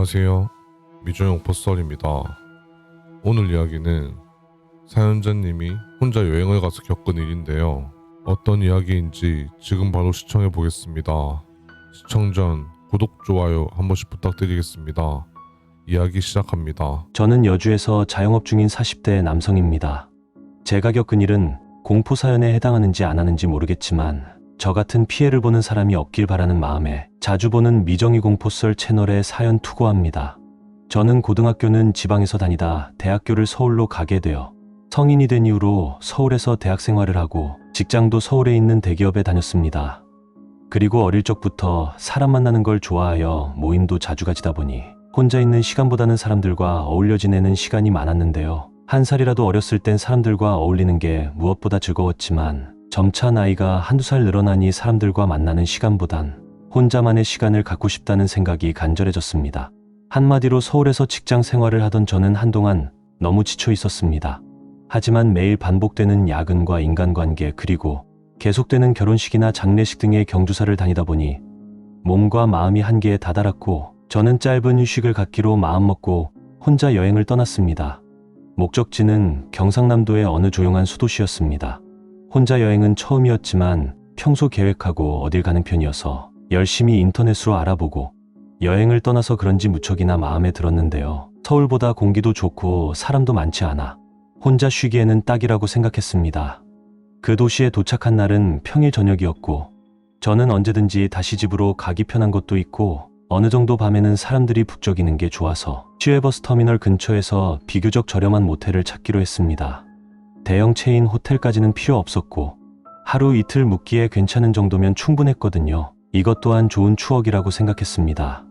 안녕하세요. 미주영 포스터입니다. 오늘 이야기는 사연자님이 혼자 여행을 가서 겪은 일인데요. 어떤 이야기인지 지금 바로 시청해 보겠습니다. 시청 전 구독, 좋아요 한 번씩 부탁드리겠습니다. 이야기 시작합니다. 저는 여주에서 자영업 중인 40대 남성입니다. 제가 겪은 일은 공포사연에 해당하는지 안 하는지 모르겠지만 저 같은 피해를 보는 사람이 없길 바라는 마음에 자주 보는 미정이 공포썰 채널에 사연 투고합니다. 저는 고등학교는 지방에서 다니다 대학교를 서울로 가게 되어 성인이 된 이후로 서울에서 대학 생활을 하고 직장도 서울에 있는 대기업에 다녔습니다. 그리고 어릴 적부터 사람 만나는 걸 좋아하여 모임도 자주 가지다 보니 혼자 있는 시간보다는 사람들과 어울려 지내는 시간이 많았는데요. 한 살이라도 어렸을 땐 사람들과 어울리는 게 무엇보다 즐거웠지만 점차 나이가 한두 살 늘어나니 사람들과 만나는 시간보단 혼자만의 시간을 갖고 싶다는 생각이 간절해졌습니다. 한마디로 서울에서 직장 생활을 하던 저는 한동안 너무 지쳐 있었습니다. 하지만 매일 반복되는 야근과 인간관계 그리고 계속되는 결혼식이나 장례식 등의 경주사를 다니다 보니 몸과 마음이 한계에 다다랐고 저는 짧은 휴식을 갖기로 마음먹고 혼자 여행을 떠났습니다. 목적지는 경상남도의 어느 조용한 수도시였습니다. 혼자 여행은 처음이었지만 평소 계획하고 어딜 가는 편이어서 열심히 인터넷으로 알아보고 여행을 떠나서 그런지 무척이나 마음에 들었는데요. 서울보다 공기도 좋고 사람도 많지 않아 혼자 쉬기에는 딱이라고 생각했습니다. 그 도시에 도착한 날은 평일 저녁이었고 저는 언제든지 다시 집으로 가기 편한 것도 있고 어느 정도 밤에는 사람들이 북적이는 게 좋아서 시외버스 터미널 근처에서 비교적 저렴한 모텔을 찾기로 했습니다. 대형 체인 호텔까지는 필요 없었고 하루 이틀 묵기에 괜찮은 정도면 충분했거든요. 이것 또한 좋은 추억이라고 생각했습니다.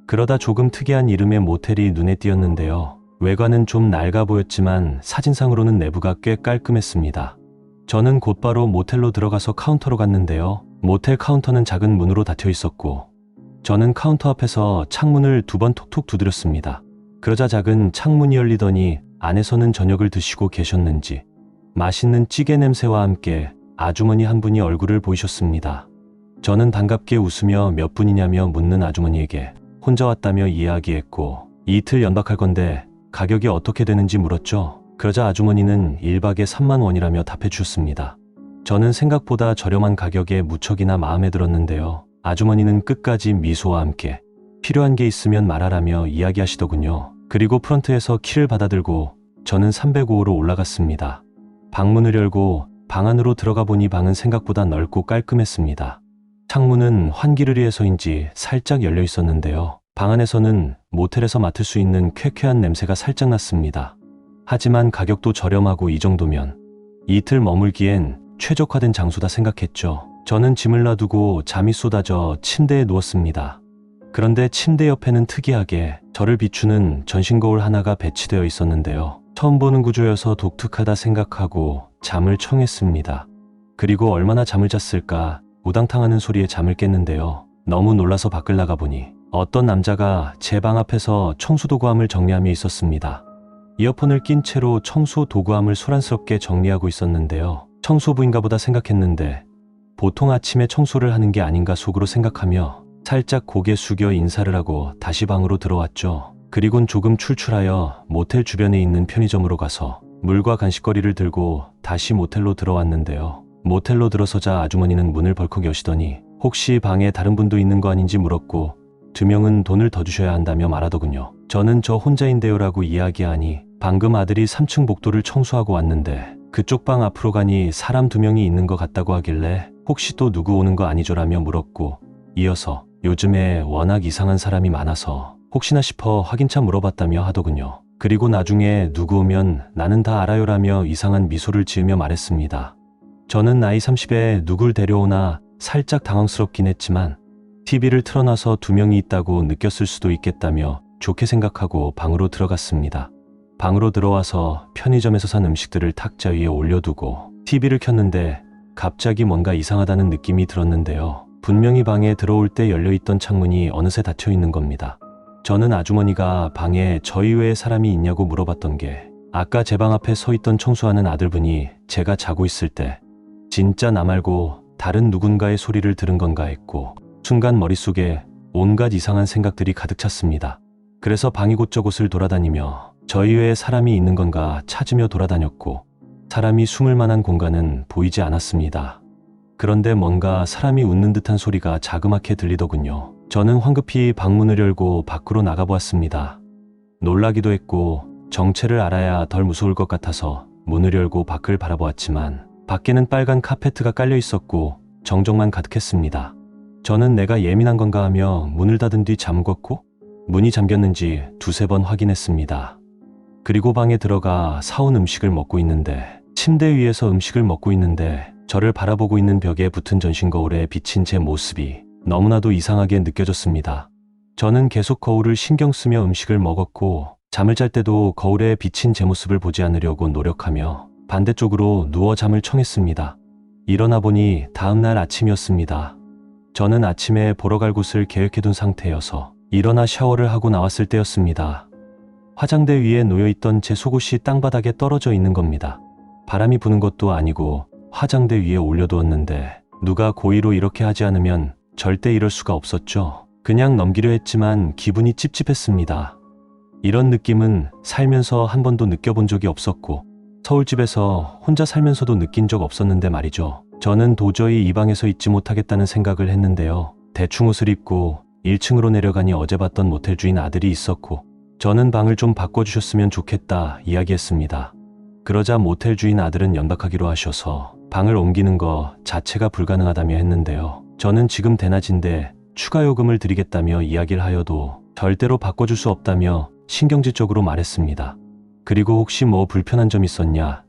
그러다 조금 특이한 이름의 모텔이 눈에 띄었는데요. 외관은 좀 낡아 보였지만 사진상으로는 내부가 꽤 깔끔했습니다. 저는 곧바로 모텔로 들어가서 카운터로 갔는데요. 모텔 카운터는 작은 문으로 닫혀 있었고 저는 카운터 앞에서 창문을 2번 톡톡 두드렸습니다. 그러자 작은 창문이 열리더니 안에서는 저녁을 드시고 계셨는지 맛있는 찌개 냄새와 함께 아주머니 한 분이 얼굴을 보이셨습니다. 저는 반갑게 웃으며 몇 분이냐며 묻는 아주머니에게 혼자 왔다며 이야기했고 이틀 연박할 건데 가격이 어떻게 되는지 물었죠. 그러자 아주머니는 1박에 3만 원이라며 답해 주셨습니다. 저는 생각보다 저렴한 가격에 무척이나 마음에 들었는데요. 아주머니는 끝까지 미소와 함께 필요한 게 있으면 말하라며 이야기하시더군요. 그리고 프런트에서 키를 받아들고 저는 305호로 올라갔습니다. 방문을 열고 방 안으로 들어가 보니 방은 생각보다 넓고 깔끔했습니다. 창문은 환기를 위해서인지 살짝 열려 있었는데요. 방 안에서는 모텔에서 맡을 수 있는 쾌쾌한 냄새가 살짝 났습니다. 하지만 가격도 저렴하고 이 정도면 이틀 머물기엔 최적화된 장소다 생각했죠. 저는 짐을 놔두고 잠이 쏟아져 침대에 누웠습니다. 그런데 침대 옆에는 특이하게 저를 비추는 전신 거울 하나가 배치되어 있었는데요. 처음 보는 구조여서 독특하다 생각하고 잠을 청했습니다. 그리고 얼마나 잠을 잤을까 우당탕하는 소리에 잠을 깼는데요. 너무 놀라서 밖을 나가보니 어떤 남자가 제 방 앞에서 청소 도구함을 정리하며 있었습니다. 이어폰을 낀 채로 청소 도구함을 소란스럽게 정리하고 있었는데요. 청소부인가 보다 생각했는데 보통 아침에 청소를 하는 게 아닌가 속으로 생각하며 살짝 고개 숙여 인사를 하고 다시 방으로 들어왔죠. 그리곤 조금 출출하여 모텔 주변에 있는 편의점으로 가서 물과 간식거리를 들고 다시 모텔로 들어왔는데요. 모텔로 들어서자 아주머니는 문을 벌컥 여시더니 혹시 방에 다른 분도 있는 거 아닌지 물었고 2명은 돈을 더 주셔야 한다며 말하더군요. 저는 저 혼자인데요라고 이야기하니 방금 아들이 3층 복도를 청소하고 왔는데 그쪽 방 앞으로 가니 사람 2명이 있는 것 같다고 하길래 혹시 또 누구 오는 거 아니죠라며 물었고 이어서 요즘에 워낙 이상한 사람이 많아서 혹시나 싶어 확인차 물어봤다며 하더군요. 그리고 나중에 누구 오면 나는 다 알아요라며 이상한 미소를 지으며 말했습니다. 저는 나이 30에 누굴 데려오나 살짝 당황스럽긴 했지만 TV를 틀어놔서 2명이 있다고 느꼈을 수도 있겠다며 좋게 생각하고 방으로 들어갔습니다. 방으로 들어와서 편의점에서 산 음식들을 탁자 위에 올려두고 TV를 켰는데 갑자기 뭔가 이상하다는 느낌이 들었는데요. 분명히 방에 들어올 때 열려있던 창문이 어느새 닫혀 있는 겁니다. 저는 아주머니가 방에 저 이외에 사람이 있냐고 물어봤던 게 아까 제 방 앞에 서 있던 청소하는 아들분이 제가 자고 있을 때 진짜 나 말고 다른 누군가의 소리를 들은 건가 했고 순간 머릿속에 온갖 이상한 생각들이 가득 찼습니다. 그래서 방 이곳저곳을 돌아다니며 저 이외에 사람이 있는 건가 찾으며 돌아다녔고 사람이 숨을 만한 공간은 보이지 않았습니다. 그런데 뭔가 사람이 웃는 듯한 소리가 자그맣게 들리더군요. 저는 황급히 방문을 열고 밖으로 나가보았습니다. 놀라기도 했고 정체를 알아야 덜 무서울 것 같아서 문을 열고 밖을 바라보았지만 밖에는 빨간 카페트가 깔려 있었고 정적만 가득했습니다. 저는 내가 예민한 건가 하며 문을 닫은 뒤 잠궜고 문이 잠겼는지 두세 번 확인했습니다. 그리고 방에 들어가 사온 음식을 먹고 있는데 침대 위에서 음식을 먹고 있는데 저를 바라보고 있는 벽에 붙은 전신 거울에 비친 제 모습이 너무나도 이상하게 느껴졌습니다. 저는 계속 거울을 신경 쓰며 음식을 먹었고 잠을 잘 때도 거울에 비친 제 모습을 보지 않으려고 노력하며 반대쪽으로 누워 잠을 청했습니다. 일어나 보니 다음날 아침이었습니다. 저는 아침에 보러 갈 곳을 계획해둔 상태여서 일어나 샤워를 하고 나왔을 때였습니다. 화장대 위에 놓여있던 제 속옷이 땅바닥에 떨어져 있는 겁니다. 바람이 부는 것도 아니고 화장대 위에 올려두었는데 누가 고의로 이렇게 하지 않으면 절대 이럴 수가 없었죠. 그냥 넘기려 했지만 기분이 찝찝했습니다. 이런 느낌은 살면서 한 번도 느껴본 적이 없었고 서울집에서 혼자 살면서도 느낀 적 없었는데 말이죠. 저는 도저히 이 방에서 있지 못하겠다는 생각을 했는데요. 대충 옷을 입고 1층으로 내려가니 어제 봤던 모텔 주인 아들이 있었고 저는 방을 좀 바꿔주셨으면 좋겠다 이야기했습니다. 그러자 모텔 주인 아들은 연락하기로 하셔서 방을 옮기는 거 자체가 불가능하다며 했는데요. 저는 지금 대낮인데 추가 요금을 드리겠다며 이야기를 하여도 절대로 바꿔줄 수 없다며 신경질적으로 말했습니다. 그리고 혹시 뭐 불편한 점 있었냐?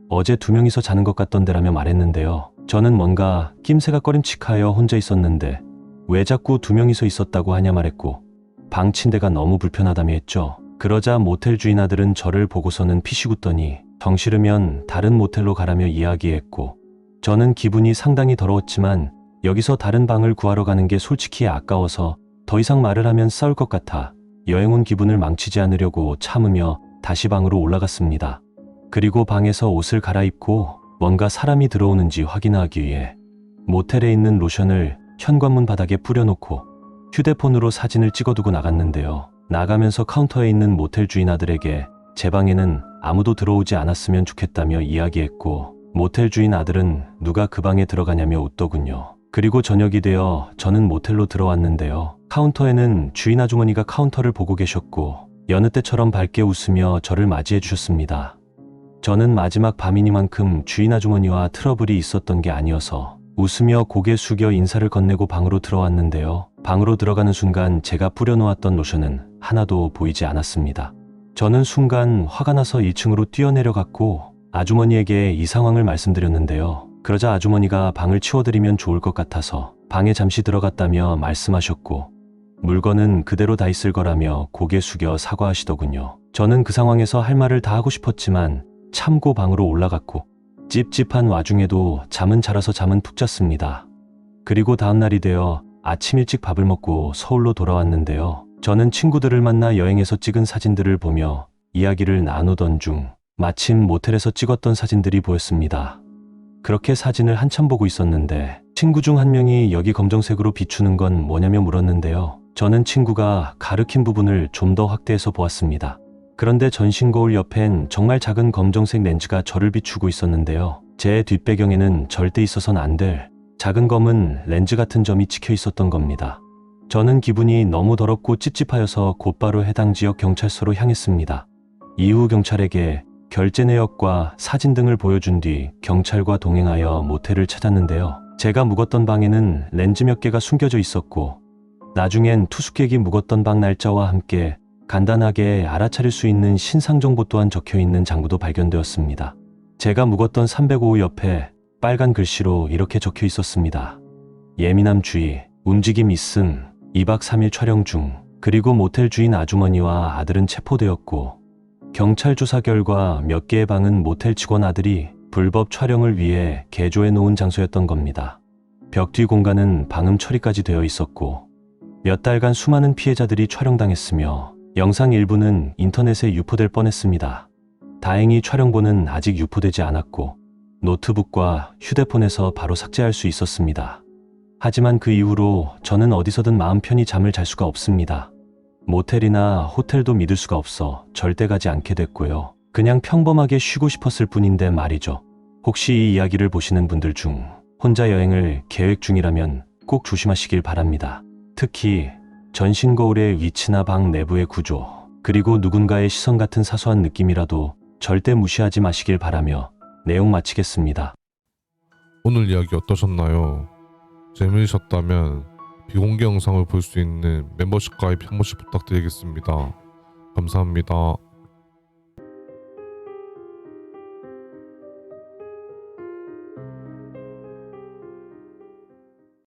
어제 2명이서 자는 것 같던데라며 말했는데요. 저는 뭔가 낌새가 꺼림칙하여 혼자 있었는데 왜 자꾸 2명이서 있었다고 하냐 말했고 방 침대가 너무 불편하다며 했죠. 그러자 모텔 주인 아들은 저를 보고서는 피식웃더니 정 싫으면 다른 모텔로 가라며 이야기했고 저는 기분이 상당히 더러웠지만 여기서 다른 방을 구하러 가는 게 솔직히 아까워서 더 이상 말을 하면 싸울 것 같아 여행 온 기분을 망치지 않으려고 참으며 다시 방으로 올라갔습니다. 그리고 방에서 옷을 갈아입고 뭔가 사람이 들어오는지 확인하기 위해 모텔에 있는 로션을 현관문 바닥에 뿌려놓고 휴대폰으로 사진을 찍어두고 나갔는데요. 나가면서 카운터에 있는 모텔 주인 아들에게 제 방에는 아무도 들어오지 않았으면 좋겠다며 이야기했고 모텔 주인 아들은 누가 그 방에 들어가냐며 웃더군요. 그리고 저녁이 되어 저는 모텔로 들어왔는데요. 카운터에는 주인 아주머니가 카운터를 보고 계셨고 여느 때처럼 밝게 웃으며 저를 맞이해 주셨습니다. 저는 마지막 밤이니만큼 주인 아주머니와 트러블이 있었던 게 아니어서 웃으며 고개 숙여 인사를 건네고 방으로 들어왔는데요. 방으로 들어가는 순간 제가 뿌려놓았던 로션은 하나도 보이지 않았습니다. 저는 순간 화가 나서 1층으로 뛰어내려갔고 아주머니에게 이 상황을 말씀드렸는데요. 그러자 아주머니가 방을 치워드리면 좋을 것 같아서 방에 잠시 들어갔다며 말씀하셨고 물건은 그대로 다 있을 거라며 고개 숙여 사과하시더군요. 저는 그 상황에서 할 말을 다 하고 싶었지만 참고 방으로 올라갔고 찝찝한 와중에도 잠은 잘 와서 잠은 푹 잤습니다. 그리고 다음날이 되어 아침 일찍 밥을 먹고 서울로 돌아왔는데요. 저는 친구들을 만나 여행에서 찍은 사진들을 보며 이야기를 나누던 중 마침 모텔에서 찍었던 사진들이 보였습니다. 그렇게 사진을 한참 보고 있었는데 친구 중 한 명이 여기 검정색으로 비추는 건 뭐냐며 물었는데요. 저는 친구가 가르친 부분을 좀 더 확대해서 보았습니다. 그런데 전신 거울 옆엔 정말 작은 검정색 렌즈가 저를 비추고 있었는데요. 제 뒷배경에는 절대 있어서는 안 될 작은 검은 렌즈 같은 점이 찍혀 있었던 겁니다. 저는 기분이 너무 더럽고 찝찝하여서 곧바로 해당 지역 경찰서로 향했습니다. 이후 경찰에게 결제 내역과 사진 등을 보여준 뒤 경찰과 동행하여 모텔을 찾았는데요. 제가 묵었던 방에는 렌즈 몇 개가 숨겨져 있었고 나중엔 투숙객이 묵었던 방 날짜와 함께 간단하게 알아차릴 수 있는 신상 정보 또한 적혀있는 장부도 발견되었습니다. 제가 묵었던 305호 옆에 빨간 글씨로 이렇게 적혀 있었습니다. 예민함 주의, 움직임 있음, 2박 3일 촬영 중. 그리고 모텔 주인 아주머니와 아들은 체포되었고 경찰 조사 결과 몇 개의 방은 모텔 직원 아들이 불법 촬영을 위해 개조해 놓은 장소였던 겁니다. 벽 뒤 공간은 방음 처리까지 되어 있었고 몇 달간 수많은 피해자들이 촬영당했으며 영상 일부는 인터넷에 유포될 뻔했습니다. 다행히 촬영본은 아직 유포되지 않았고 노트북과 휴대폰에서 바로 삭제할 수 있었습니다. 하지만 그 이후로 저는 어디서든 마음 편히 잠을 잘 수가 없습니다. 모텔이나 호텔도 믿을 수가 없어 절대 가지 않게 됐고요. 그냥 평범하게 쉬고 싶었을 뿐인데 말이죠. 혹시 이 이야기를 보시는 분들 중 혼자 여행을 계획 중이라면 꼭 조심하시길 바랍니다. 특히 전신 거울의 위치나 방 내부의 구조, 그리고 누군가의 시선 같은 사소한 느낌이라도 절대 무시하지 마시길 바라며 내용 마치겠습니다. 오늘 이야기 어떠셨나요? 재미있었다면 비공개 영상을 볼 수 있는 멤버십 가입 한 번씩 부탁드리겠습니다. 감사합니다.